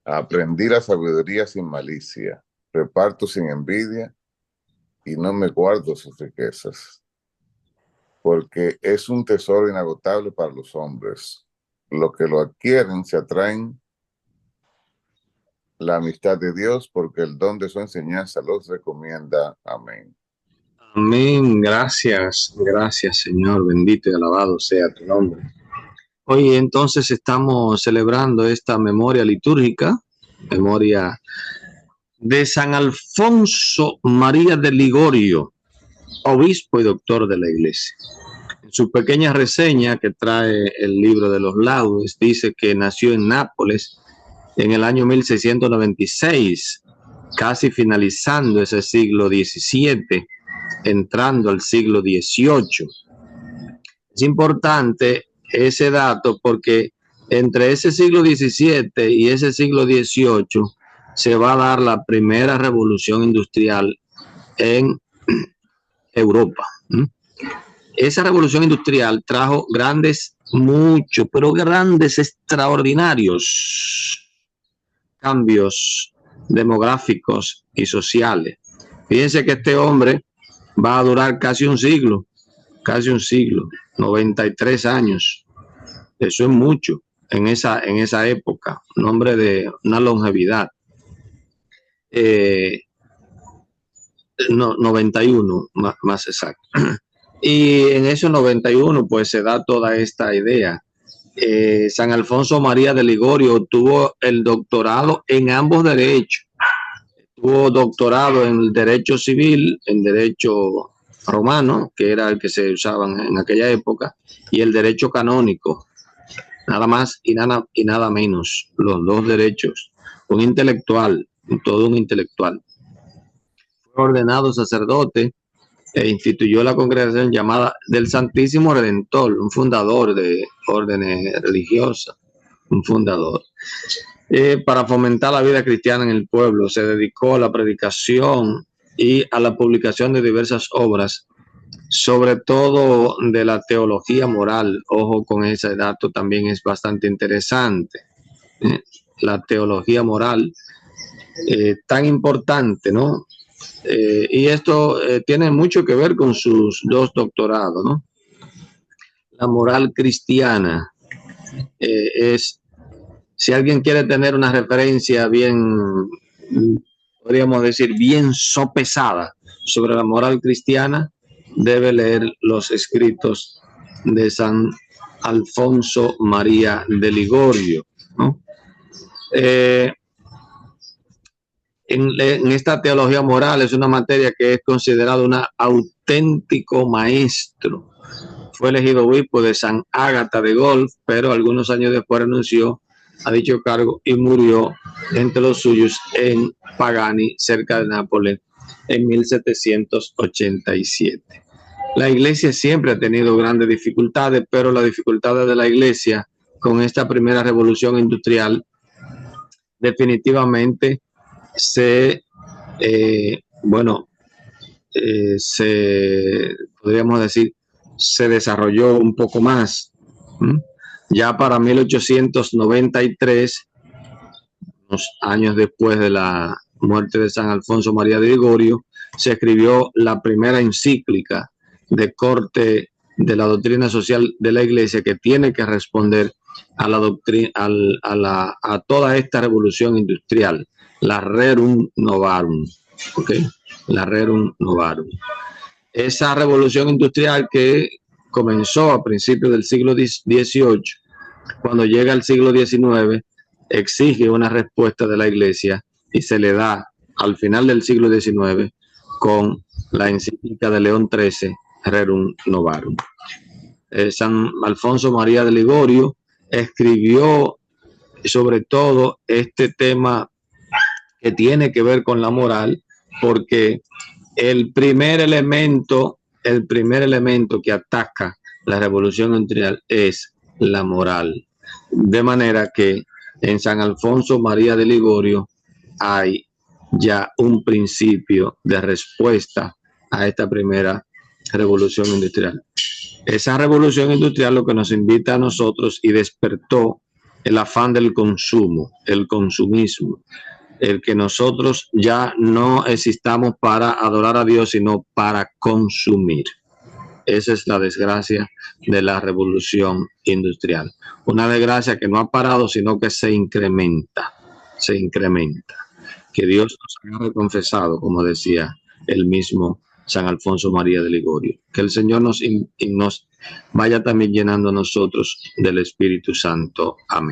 Aprendí la sabiduría sin malicia, reparto sin envidia y no me guardo sus riquezas, porque es un tesoro inagotable para los hombres. Los que lo adquieren se atraen la amistad de Dios, porque el don de su enseñanza los recomienda. Amén. Amén. Gracias, gracias, Señor. Bendito y alabado sea tu nombre. Hoy entonces estamos celebrando esta memoria litúrgica, memoria de San Alfonso María de Ligorio, obispo y doctor de la Iglesia. En su pequeña reseña que trae el libro de los laudes, dice que nació en Nápoles en el año 1696, casi finalizando ese siglo XVII, entrando al siglo XVIII. Es importante ese dato porque entre ese siglo XVII y ese siglo XVIII se va a dar la primera revolución industrial en Europa. Esa revolución industrial trajo grandes, muchos, pero grandes, extraordinarios cambios demográficos y sociales. Fíjense que este hombre va a durar casi un siglo, 93 años. Eso es mucho en esa época, un hombre de una longevidad. No, 91, más exacto. Y en esos 91 pues se da toda esta idea. San Alfonso María de Ligorio obtuvo el doctorado en ambos derechos. Tuvo doctorado en el derecho civil, en derecho romano, que era el que se usaba en aquella época, y el derecho canónico, nada más y nada menos, los dos derechos. Un intelectual, todo un intelectual. Fue ordenado sacerdote e instituyó la congregación llamada del Santísimo Redentor, un fundador de órdenes religiosas, un fundador. Para fomentar la vida cristiana en el pueblo, se dedicó a la predicación y a la publicación de diversas obras, sobre todo de la teología moral. Ojo con ese dato, también es bastante interesante. La teología moral, tan importante, ¿no? Y esto tiene mucho que ver con sus dos doctorados, ¿no? La moral cristiana es, si alguien quiere tener una referencia bien, podríamos decir, bien sopesada sobre la moral cristiana, debe leer los escritos de San Alfonso María de Ligorio, ¿no? En esta teología moral es una materia que es considerada un auténtico maestro. Fue elegido obispo de San Ágata de Golf, pero algunos años después renunció a dicho cargo y murió entre los suyos en Pagani, cerca de Nápoles, en 1787. La iglesia siempre ha tenido grandes dificultades, pero las dificultades de la iglesia con esta primera revolución industrial definitivamente se, bueno, podríamos decir, se desarrolló un poco más. Ya para 1893, unos años después de la muerte de San Alfonso María de Ligorio, se escribió la primera encíclica de corte de la doctrina social de la Iglesia, que tiene que responder a la doctrina, a toda esta revolución industrial, la Rerum Novarum, ¿okay? La Rerum Novarum. Esa revolución industrial que comenzó a principios del siglo XVIII, cuando llega el siglo XIX, exige una respuesta de la Iglesia y se le da al final del siglo XIX con la encíclica de León XIII, Rerum Novarum. San Alfonso María de Ligorio escribió sobre todo este tema que tiene que ver con la moral, porque el primer elemento que ataca la revolución industrial es la moral. De manera que en San Alfonso María de Ligorio hay ya un principio de respuesta a esta primera revolución industrial. Esa revolución industrial lo que nos invita a nosotros y despertó el afán del consumo, el consumismo, el que nosotros ya no existamos para adorar a Dios, sino para consumir. Esa es la desgracia de la revolución industrial. Una desgracia que no ha parado, sino que se incrementa, se incrementa. Que Dios nos haya confesado, como decía el mismo San Alfonso María de Ligorio. Que el Señor nos vaya también llenando a nosotros del Espíritu Santo. Amén.